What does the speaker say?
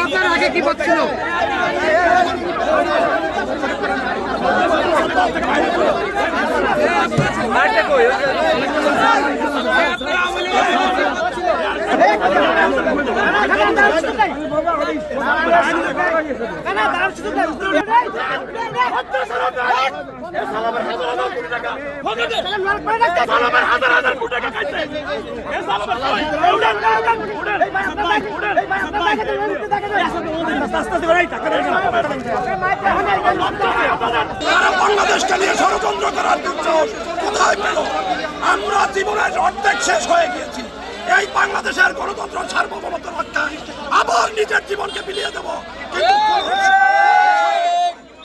আপনার আগে কি বলছিল? বাংলাদেশকে নিয়ে ষড়যন্ত্র করার দুঃসাহস কোথায় পেল? আমরা জীবনের অর্ধেক শেষ হয়ে গিয়েছি। এই বাংলাদেশের গণতন্ত্র সার্বভৌমত্ব রক্ষায় আবার নিজের জীবনকে বিলিয়ে দেব, কিন্তু